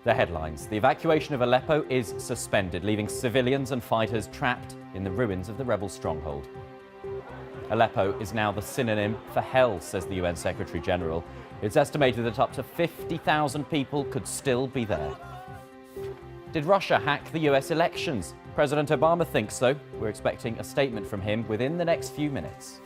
The headlines. The evacuation of Aleppo is suspended, leaving civilians and fighters trapped in the ruins of the rebel stronghold. Aleppo is now the synonym for hell, says the UN Secretary General. It's estimated that up to 50,000 people could still be there. Did Russia hack the US elections? President Obama thinks so. We're expecting a statement from him within the next few minutes.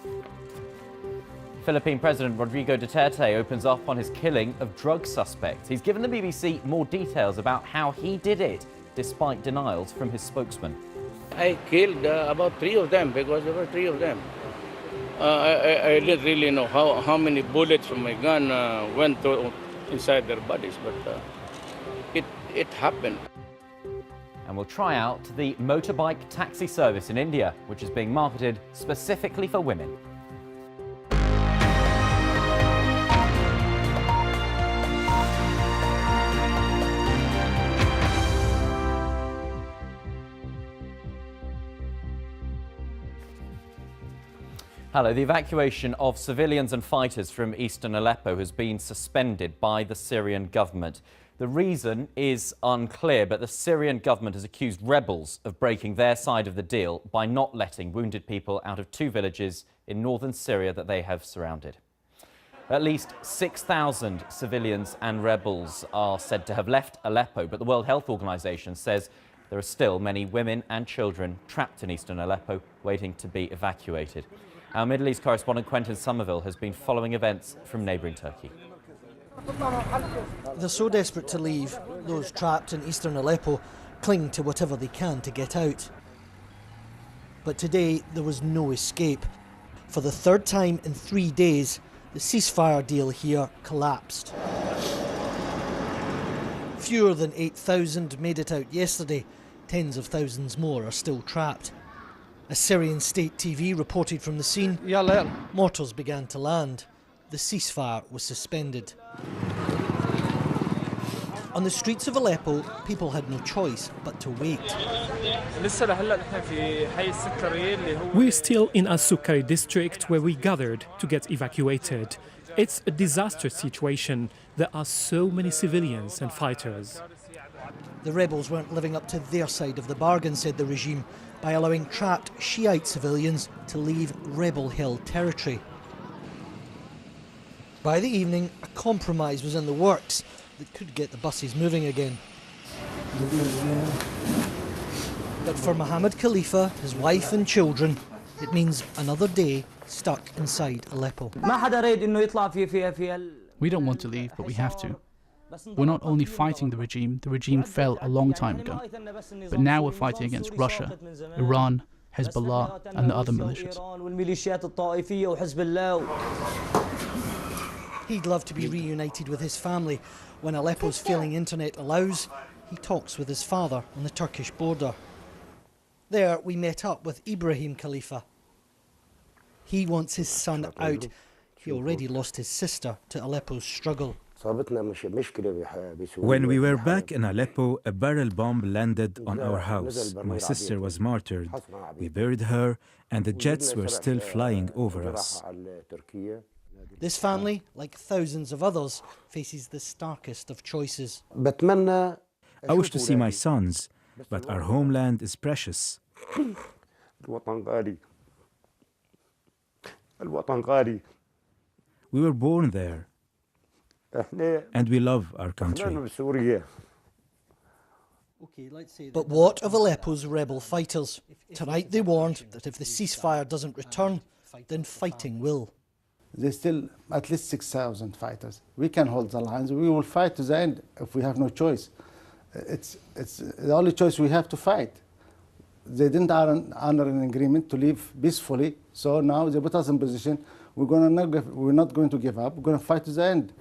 Philippine President Rodrigo Duterte opens up on his killing of drug suspects. He's given the BBC more details about how he did it, despite denials from his spokesman. I killed about 3 of them because there were 3 of them. I didn't really know how many bullets from my gun went inside their bodies, but it happened. And we'll try out the motorbike taxi service in India, which is being marketed specifically for women. Hello. The evacuation of civilians and fighters from eastern Aleppo has been suspended by the Syrian government. The reason is unclear, but the Syrian government has accused rebels of breaking their side of the deal by not letting wounded people out of 2 villages in northern Syria that they have surrounded. At least 6,000 civilians and rebels are said to have left Aleppo, but the World Health Organization says there are still many women and children trapped in eastern Aleppo waiting to be evacuated. Our Middle East correspondent Quentin Somerville has been following events from neighbouring Turkey. They're so desperate to leave, those trapped in eastern Aleppo cling to whatever they can to get out. But today there was no escape. For the 3rd time in 3 days, the ceasefire deal here collapsed. Fewer than 8,000 made it out yesterday. Tens of thousands more are still trapped. As Syrian state TV reported from the scene, mortars began to land. The ceasefire was suspended. On the streets of Aleppo, people had no choice but to wait. We're still in Al-Sukkari district where we gathered to get evacuated. It's a disastrous situation. There are so many civilians and fighters. The rebels weren't living up to their side of the bargain, said the regime, by allowing trapped Shiite civilians to leave rebel-held territory. By the evening, a compromise was in the works that could get the buses moving again. But for Mohammed Khalifa, his wife and children, it means another day stuck inside Aleppo. We don't want to leave, but we have to. We're not only fighting the regime fell a long time ago, but now we're fighting against Russia, Iran, Hezbollah and the other militias. He'd love to be reunited with his family. When Aleppo's failing internet allows, he talks with his father on the Turkish border. There we met up with Ibrahim Khalifa. He wants his son out. He already lost his sister to Aleppo's struggle. When we were back in Aleppo, a barrel bomb landed on our house. My sister was martyred. We buried her, and the jets were still flying over us. This family, like thousands of others, faces the starkest of choices. I wish to see my sons, but our homeland is precious. We were born there, and we love our country. But what of Aleppo's rebel fighters? Tonight they warned that if the ceasefire doesn't return, then fighting will. There's still at least 6,000 fighters. We can hold the lines. We will fight to the end if we have no choice. It's the only choice we have to fight. They didn't honor an agreement to leave peacefully, so now they put us in position. We're not going to give up. We're going to fight to the end.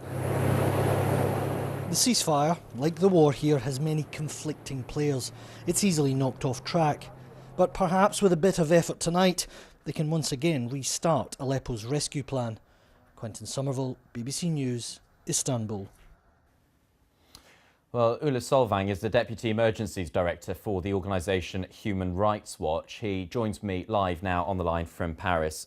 The ceasefire, like the war here, has many conflicting players. It's easily knocked off track. But perhaps with a bit of effort tonight, they can once again restart Aleppo's rescue plan. Quentin Somerville, BBC News, Istanbul. Well, Ulla Solvang is the Deputy Emergencies Director for the organisation Human Rights Watch. He joins me live now on the line from Paris.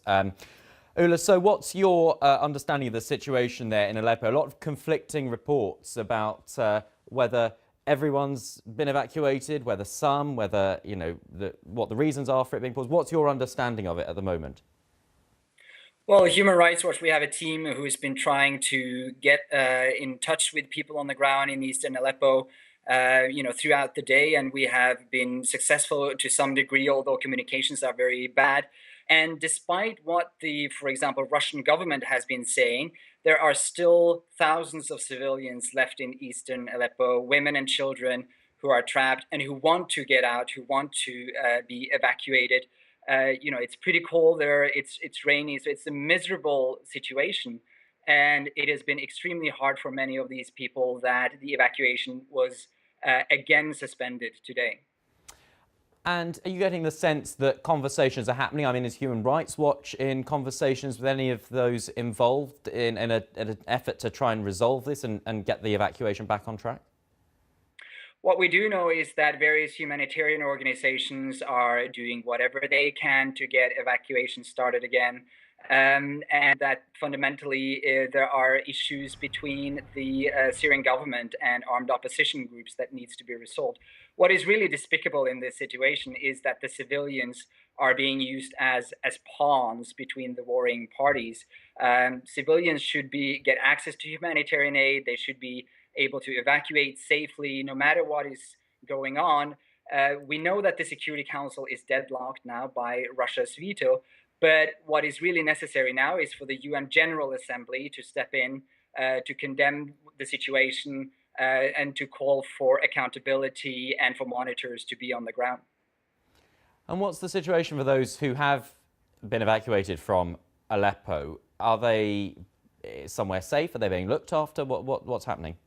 Ulla, so what's your understanding of the situation there in Aleppo? A lot of conflicting reports about whether everyone's been evacuated, whether some, whether, you know, what the reasons are for it being paused? What's your understanding of it at the moment? Well, Human Rights Watch, we have a team who's been trying to get in touch with people on the ground in eastern Aleppo, throughout the day, and we have been successful to some degree, although communications are very bad. And despite what for example, Russian government has been saying, there are still thousands of civilians left in eastern Aleppo, women and children who are trapped and who want to get out, who want to be evacuated. It's pretty cold there, it's rainy, so it's a miserable situation. And it has been extremely hard for many of these people that the evacuation was again suspended today. And are you getting the sense that conversations are happening? I mean, is Human Rights Watch in conversations with any of those involved in an effort to try and resolve this and get the evacuation back on track? What we do know is that various humanitarian organizations are doing whatever they can to get evacuation started again. And that fundamentally there are issues between the Syrian government and armed opposition groups that needs to be resolved. What is really despicable in this situation is that the civilians are being used as pawns between the warring parties. Civilians should get access to humanitarian aid. They should be able to evacuate safely no matter what is going on. We know that the Security Council is deadlocked now by Russia's veto. But what is really necessary now is for the UN General Assembly to step in, to condemn the situation and to call for accountability and for monitors to be on the ground. And what's the situation for those who have been evacuated from Aleppo? Are they somewhere safe? Are they being looked after? What's happening?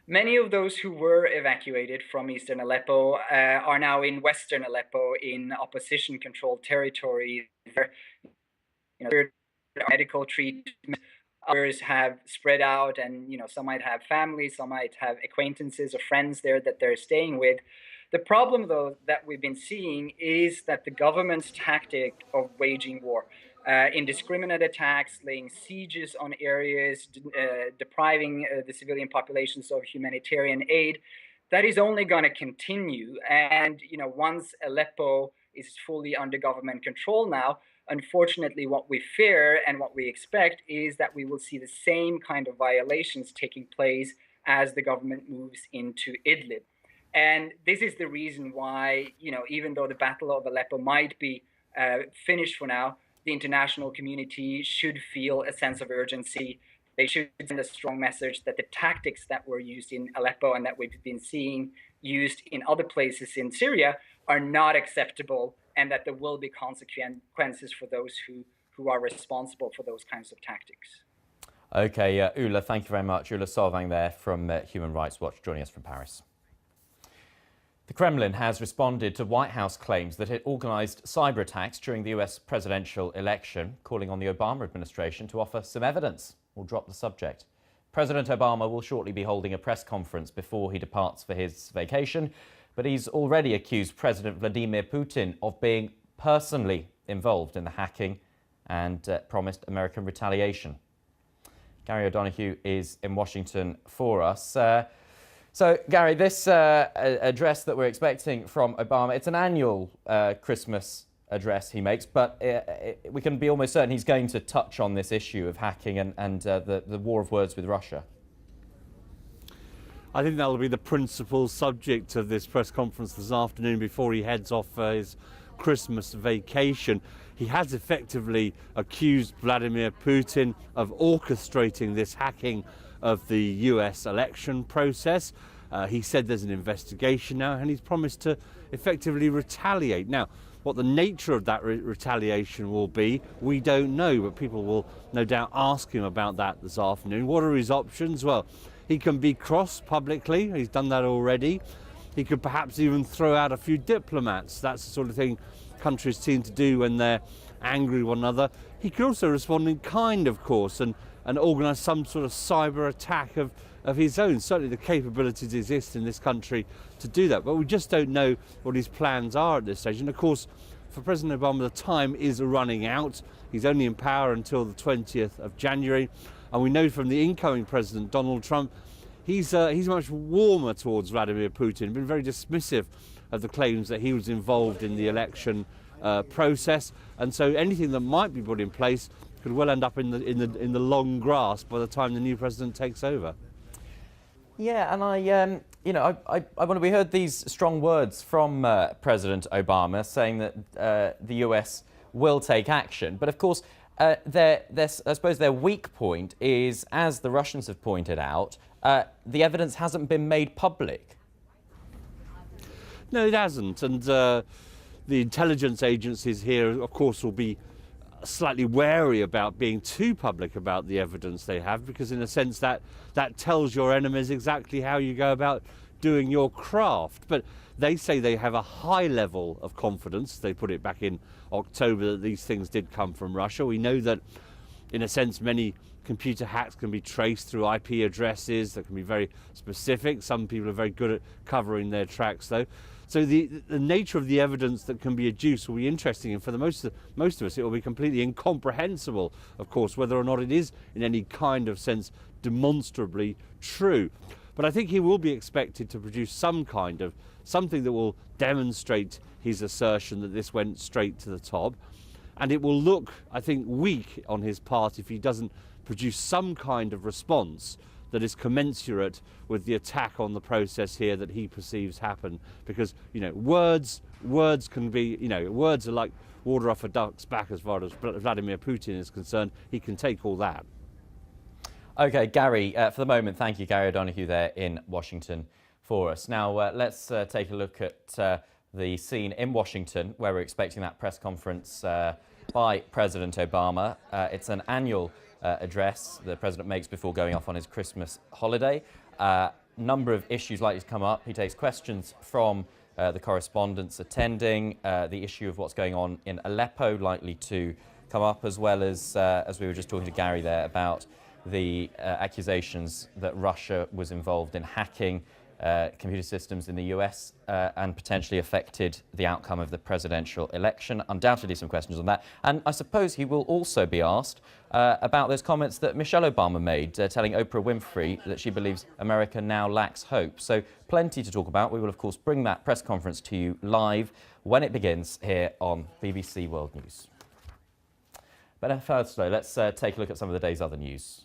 Many of those who were evacuated from eastern Aleppo are now in western Aleppo in opposition-controlled territory. Medical treatment. Others have spread out, and some might have families, some might have acquaintances or friends there that they're staying with. The problem, though, that we've been seeing is that the government's tactic of waging war, indiscriminate attacks, laying sieges on areas, depriving the civilian populations of humanitarian aid, that is only going to continue. And once Aleppo is fully under government control now, unfortunately, what we fear and what we expect is that we will see the same kind of violations taking place as the government moves into Idlib. And this is the reason why, even though the Battle of Aleppo might be finished for now, the international community should feel a sense of urgency. They should send a strong message that the tactics that were used in Aleppo and that we've been seeing used in other places in Syria are not acceptable, and that there will be consequences for those who are responsible for those kinds of tactics. Okay, Ula, thank you very much. Ula Solvang there from Human Rights Watch, joining us from Paris. The Kremlin has responded to White House claims that it organised cyber attacks during the US presidential election, calling on the Obama administration to offer some evidence. We'll drop the subject. President Obama will shortly be holding a press conference before he departs for his vacation, but he's already accused President Vladimir Putin of being personally involved in the hacking and promised American retaliation. Gary O'Donoghue is in Washington for us. So, Gary, this address that we're expecting from Obama, it's an annual Christmas address he makes, but we can be almost certain he's going to touch on this issue of hacking and the war of words with Russia. I think that'll be the principal subject of this press conference this afternoon before he heads off for his Christmas vacation. He has effectively accused Vladimir Putin of orchestrating this hacking of the US election process. He said there's an investigation now, and he's promised to effectively retaliate. Now, what the nature of that retaliation will be, we don't know, but people will no doubt ask him about that this afternoon. What are his options? Well, he can be cross publicly. He's done that already. He could perhaps even throw out a few diplomats. That's the sort of thing countries seem to do when they're angry with one another. He could also respond in kind, of course, and organise some sort of cyber attack of his own. Certainly the capabilities exist in this country to do that, but we just don't know what his plans are at this stage. And of course, for President Obama, the time is running out. He's only in power until the 20th of January. And we know from the incoming president, Donald Trump, he's much warmer towards Vladimir Putin, been very dismissive of the claims that he was involved in the election process, and so anything that might be put in place could well end up in the long grass by the time the new president takes over. Yeah, and we heard these strong words from President Obama saying that the US will take action, but of course I suppose their weak point is, as the Russians have pointed out, the evidence hasn't been made public. No, it hasn't, and the intelligence agencies here, of course, will be slightly wary about being too public about the evidence they have, because in a sense that tells your enemies exactly how you go about doing your craft. But they say they have a high level of confidence. They put it back in October that these things did come from Russia. We know that, in a sense, many computer hacks can be traced through IP addresses that can be very specific. Some people are very good at covering their tracks, though. So the nature of the evidence that can be adduced will be interesting, and for the most of us it will be completely incomprehensible, of course, whether or not it is in any kind of sense demonstrably true. But I think he will be expected to produce something that will demonstrate his assertion that this went straight to the top, and it will look, I think, weak on his part if he doesn't produce some kind of response that is commensurate with the attack on the process here that he perceives happen. Because, words can be, words are like water off a duck's back as far as Vladimir Putin is concerned. He can take all that. OK, Gary, for the moment, thank you, Gary O'Donoghue there in Washington for us. Now, let's take a look at the scene in Washington, where we're expecting that press conference by President Obama. It's an annual address the president makes before going off on his Christmas holiday. Number of issues likely to come up. He takes questions from the correspondents attending. The issue of what's going on in Aleppo likely to come up, as well as we were just talking to Gary there, about the accusations that Russia was involved in hacking computer systems in the US and potentially affected the outcome of the presidential election. Undoubtedly some questions on that. And I suppose he will also be asked about those comments that Michelle Obama made, telling Oprah Winfrey that she believes America now lacks hope. So plenty to talk about. We will, of course, bring that press conference to you live when it begins here on BBC World News. But first, though, let's take a look at some of the day's other news.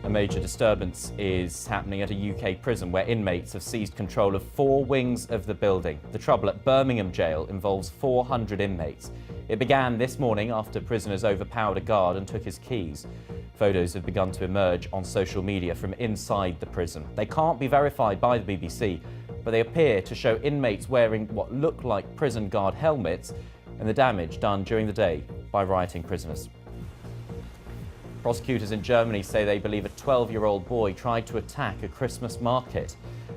A major disturbance is happening at a UK prison where inmates have seized control of 4 wings of the building. The trouble at Birmingham Jail involves 400 inmates. It began this morning after prisoners overpowered a guard and took his keys. Photos have begun to emerge on social media from inside the prison. They can't be verified by the BBC, but they appear to show inmates wearing what look like prison guard helmets and the damage done during the day by rioting prisoners. Prosecutors in Germany say they believe a 12-year-old boy tried to attack a Christmas market.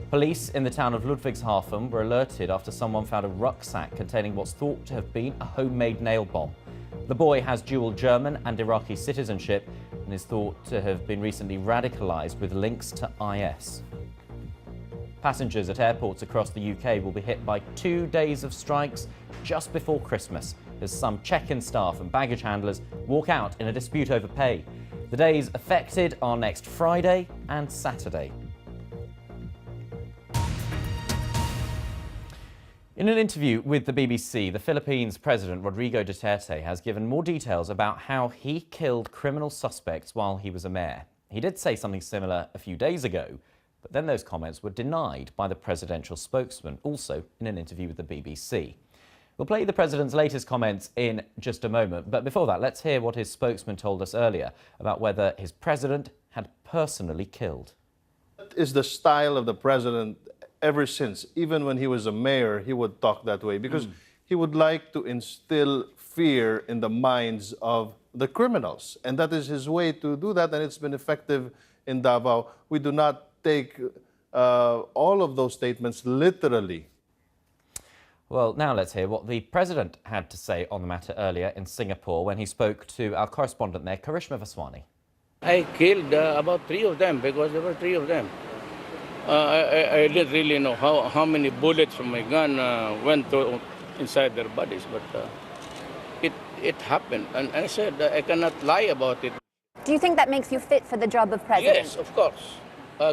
Police in the town of Ludwigshafen were alerted after someone found a rucksack containing what's thought to have been a homemade nail bomb. The boy has dual German and Iraqi citizenship and is thought to have been recently radicalised with links to IS. Passengers at airports across the UK will be hit by 2 days of strikes just before Christmas, as some check-in staff and baggage handlers walk out in a dispute over pay. The days affected are next Friday and Saturday. In an interview with the BBC, the Philippines President Rodrigo Duterte has given more details about how he killed criminal suspects while he was a mayor. He did say something similar a few days ago, but then those comments were denied by the presidential spokesman, also in an interview with the BBC. We'll play the president's latest comments in just a moment, but before that, let's hear what his spokesman told us earlier about whether his president had personally killed. That is the style of the president ever since. Even when he was a mayor, he would talk that way because he would like to instill fear in the minds of the criminals. And that is his way to do that, and it's been effective in Davao. We do not take all of those statements literally. Well, now let's hear what the president had to say on the matter earlier in Singapore when he spoke to our correspondent there, Karishma Vaswani. I killed about 3 of them because there were 3 of them. I didn't really know how many bullets from my gun went inside their bodies, but it happened. And I said I cannot lie about it. Do you think that makes you fit for the job of president? Yes, of course.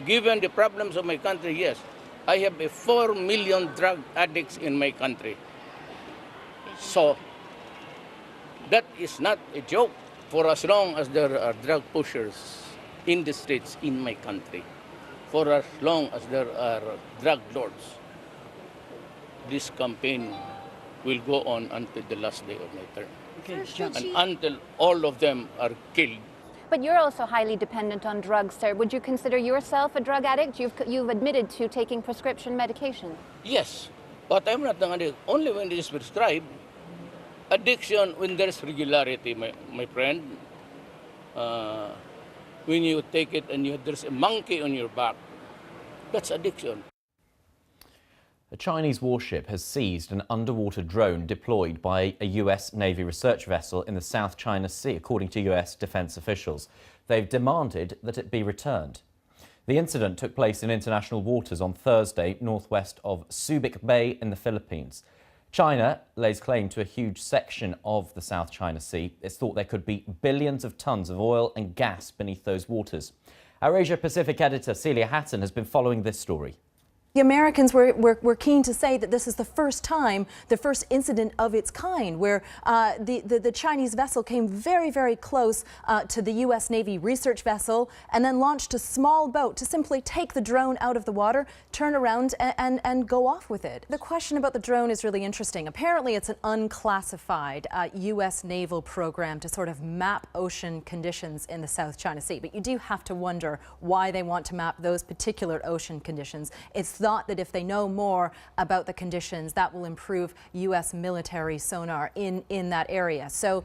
Given the problems of my country, yes. I have 4 million drug addicts in my country. So that is not a joke for as long as there are drug pushers in the streets in my country. For as long as there are drug lords, this campaign will go on until the last day of my term. And until all of them are killed. But you're also highly dependent on drugs, sir. Would you consider yourself a drug addict? You've admitted to taking prescription medication. Yes, but I'm not an addict. Only when it is prescribed. Addiction when there's regularity, my friend. When you take it and there's a monkey on your back, that's addiction. A Chinese warship has seized an underwater drone deployed by a US Navy research vessel in the South China Sea, according to US defence officials. They've demanded that it be returned. The incident took place in international waters on Thursday, northwest of Subic Bay in the Philippines. China lays claim to a huge section of the South China Sea. It's thought there could be billions of tonnes of oil and gas beneath those waters. Our Asia-Pacific editor Celia Hatton has been following this story. The Americans were keen to say that this is the first time, the first incident of its kind, where the Chinese vessel came very, very close to the U.S. Navy research vessel and then launched a small boat to simply take the drone out of the water, turn around and go off with it. The question about the drone is really interesting. Apparently, it's an unclassified U.S. naval program to sort of map ocean conditions in the South China Sea. But you do have to wonder why they want to map those particular ocean conditions. It's thought that if they know more about the conditions, that will improve U.S. military sonar in that area. So,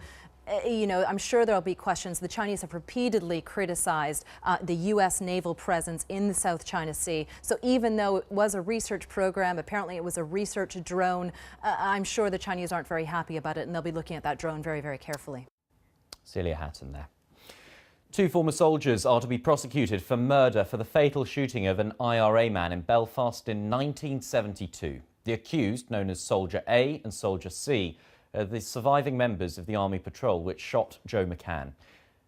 you know, I'm sure there'll be questions. The Chinese have repeatedly criticized the U.S. naval presence in the South China Sea. So even though it was a research program, apparently it was a research drone, I'm sure the Chinese aren't very happy about it, and they'll be looking at that drone very, very carefully. Celia Hatton there. 2 former soldiers are to be prosecuted for murder for the fatal shooting of an IRA man in Belfast in 1972. The accused, known as Soldier A and Soldier C, are the surviving members of the Army Patrol which shot Joe McCann.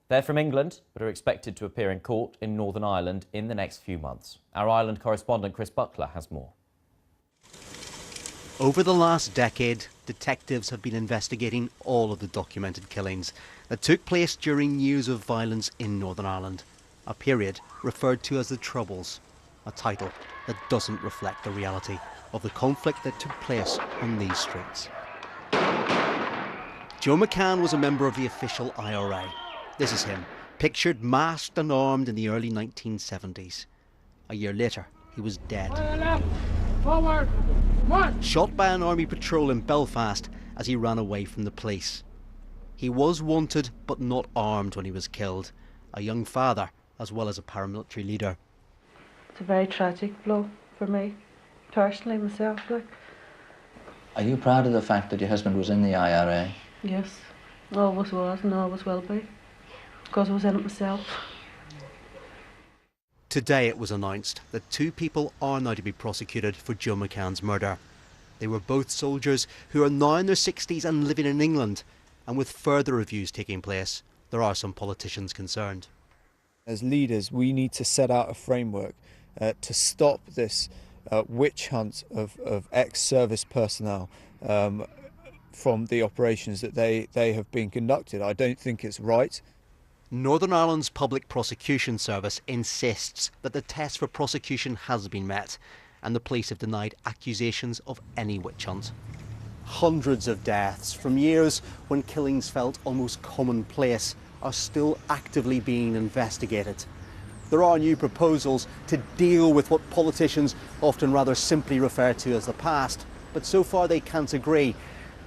They're from England, but are expected to appear in court in Northern Ireland in the next few months. Our Ireland correspondent Chris Buckler has more. Over the last decade, detectives have been investigating all of the documented killings that took place during years of violence in Northern Ireland, a period referred to as the Troubles, a title that doesn't reflect the reality of the conflict that took place on these streets. Joe McCann was a member of the official IRA. This is him, pictured masked and armed in the early 1970s. A year later, he was dead. Forward. Shot by an army patrol in Belfast as he ran away from the police. He was wanted but not armed when he was killed, a young father as well as a paramilitary leader. It's a very tragic blow for me, personally, myself. Are you proud of the fact that your husband was in the IRA? Yes, always was and always will be, because I was in it myself. Today it was announced that 2 people are now to be prosecuted for Joe McCann's murder. They were both soldiers who are now in their 60s and living in England, and with further reviews taking place, there are some politicians concerned. As leaders, we need to set out a framework to stop this witch hunt of ex-service personnel from the operations that they have been conducted. I don't think it's right. Northern Ireland's Public Prosecution Service insists that the test for prosecution has been met, and the police have denied accusations of any witch hunt. Hundreds of deaths from years when killings felt almost commonplace are still actively being investigated. There are new proposals to deal with what politicians often rather simply refer to as the past, but so far they can't agree.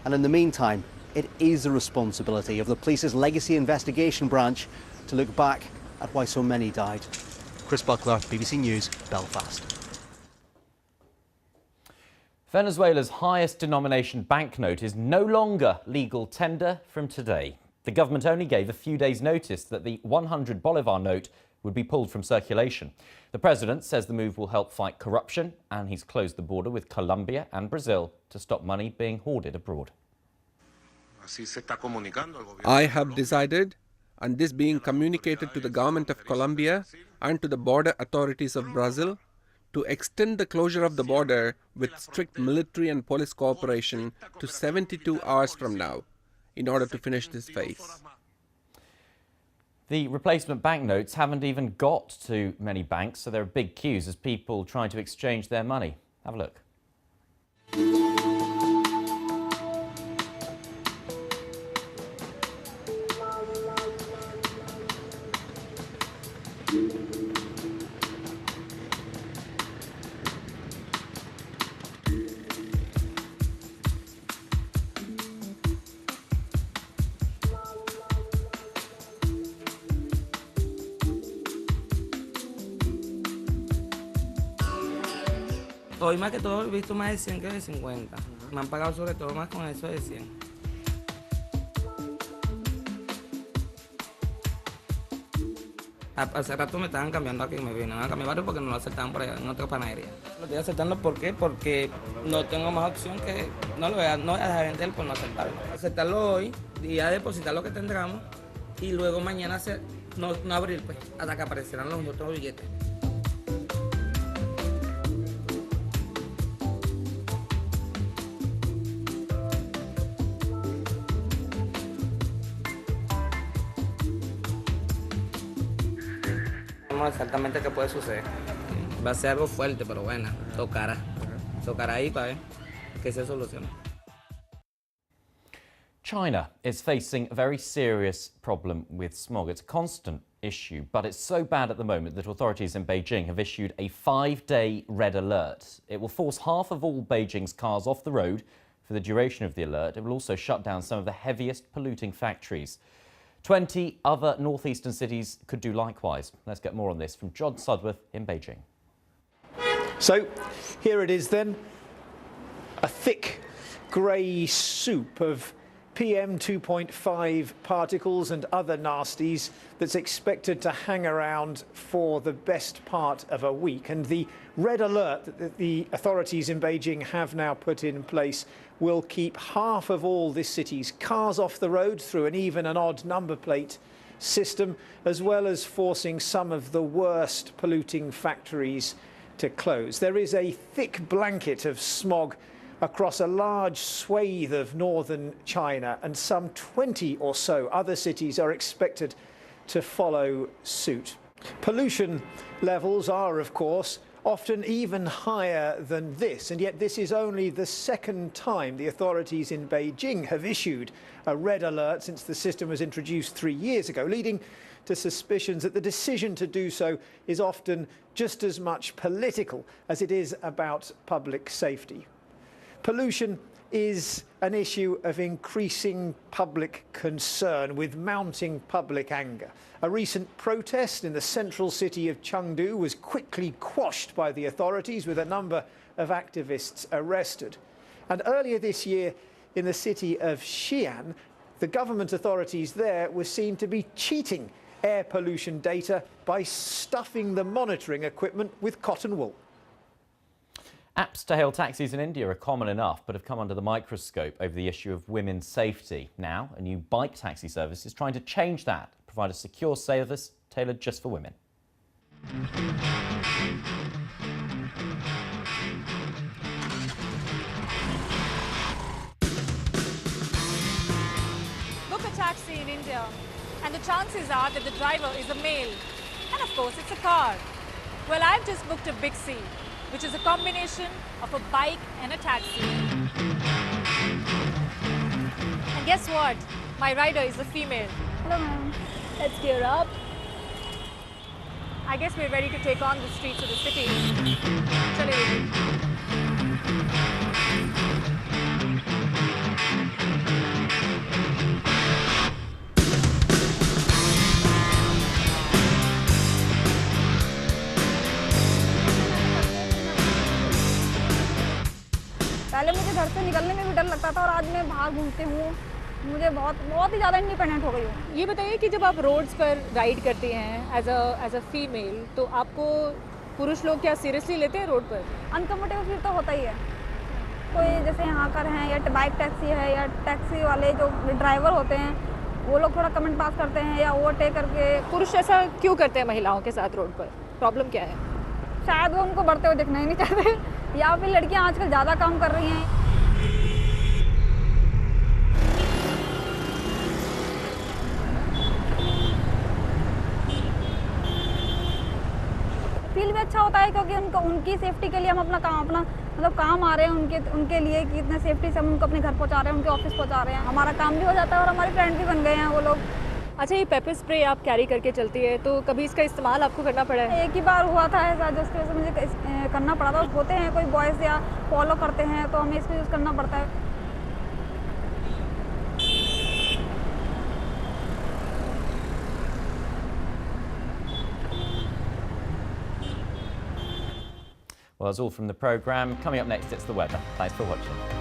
And in the meantime, it is the responsibility of the police's legacy investigation branch to look back at why so many died. Chris Buckler, BBC News, Belfast. Venezuela's highest denomination banknote is no longer legal tender from today. The government only gave a few days' notice that the 100 Bolivar note would be pulled from circulation. The president says the move will help fight corruption, and he's closed the border with Colombia and Brazil to stop money being hoarded abroad. I have decided and this being communicated to the government of Colombia and to the border authorities of Brazil to extend the closure of the border with strict military and police cooperation to 72 hours from now in order to finish this phase. The replacement banknotes haven't even got to many banks, so there are big queues as people try to exchange their money. Have a look. Hoy más que todo he visto más de 100 que de 50. Me han pagado sobre todo más con eso de 100. Hace rato me estaban cambiando aquí, me vienen a cambiar porque no lo aceptaban por allá en otra panadería. Lo estoy aceptando ¿por qué? Porque no tengo más opción que no voy a dejar de vender por no aceptarlo. Aceptarlo hoy y ya depositar lo que tendremos y luego mañana no abrir pues hasta que aparecieran los otros billetes. Exactamente qué puede suceder. Va a ser algo fuerte, pero bueno, tocará ahí para ver que se solucione. China is facing a very serious problem with smog. It's a constant issue, but it's so bad at the moment that authorities in Beijing have issued a 5-day red alert. It will force half of all Beijing's cars off the road for the duration of the alert. It will also shut down some of the heaviest polluting factories. 20 other northeastern cities could do likewise. Let's get more on this from John Sudworth in Beijing. So here it is then, a thick grey soup of PM 2.5 particles and other nasties that's expected to hang around for the best part of a week. And the red alert that the authorities in Beijing have now put in place will keep half of all this city's cars off the road through an even and odd number plate system, as well as forcing some of the worst polluting factories to close. There is a thick blanket of smog across a large swathe of northern China, and some 20 or so other cities are expected to follow suit. Pollution levels are, of course, often even higher than this, and yet this is only the second time the authorities in Beijing have issued a red alert since the system was introduced 3 years ago, leading to suspicions that the decision to do so is often just as much political as it is about public safety. Pollution is an issue of increasing public concern with mounting public anger. A recent protest in the central city of Chengdu was quickly quashed by the authorities, with a number of activists arrested. And earlier this year in the city of Xi'an, the government authorities there were seen to be cheating air pollution data by stuffing the monitoring equipment with cotton wool. Apps to hail taxis in India are common enough, but have come under the microscope over the issue of women's safety. Now, a new bike taxi service is trying to change that, provide a secure service tailored just for women. Book a taxi in India, and the chances are that the driver is a male. And of course, it's a car. Well, I've just booked a Big C, which is a combination of a bike and a taxi. And guess what? My rider is a female. Hello, ma'am. Let's gear up. I guess we're ready to take on the streets of the city. Chale. पहले मुझे घर से निकलने में भी डर लगता था और आज मैं बाहर घूमते हूँ मुझे बहुत ही ज़्यादा इंडिपेंडेंट हो गई हूँ। ये बताइए कि जब आप रोड्स पर राइड करते हैं एज अ फीमेल, तो आपको पुरुष लोग क्या सीरियसली लेते हैं रोड पर? अनकम्फर्टेबल फील तो होता ही है। कोई जैसे यहाँ कर हैं या बाइक टैक्सी है या टैक्सी वाले जो ड्राइवर होते हैं वो लोग थोड़ा कमेंट पास करते हैं या ओवरटेक करके। पुरुष ऐसा क्यों करते हैं महिलाओं के साथ रोड पर? प्रॉब्लम क्या है? शायद वो उनको बढ़ते हुए दिखना ही नहीं चाहते या फिर लड़कियां आजकल ज़्यादा काम कर रही हैं। फील भी अच्छा होता है क्योंकि उनकी सेफ्टी के लिए हम अपना काम आ रहे हैं उनके लिए कि इतने सेफ्टी से हम उनको अपने घर पहुंचा रहे हैं, उनके ऑफिस पहुंचा रहे हैं। हमारा काम भी हो जाता है और हमारे फ्रेंड भी बन गए हैं वो लोग। अच्छा, ये पेपर स्प्रे आप कैरी करके चलती है तो कभी इसका इस्तेमाल आपको करना पड़ा है? एक ही बार हुआ था ऐसा जिसकी वजह से मुझे करना पड़ा था। होते हैं कोई बॉयज़ या फॉलो करते हैं तो हमें इसको यूज़ करना पड़ता है। Well, that's all from the programme. Coming up next, it's the weather. Thanks for watching.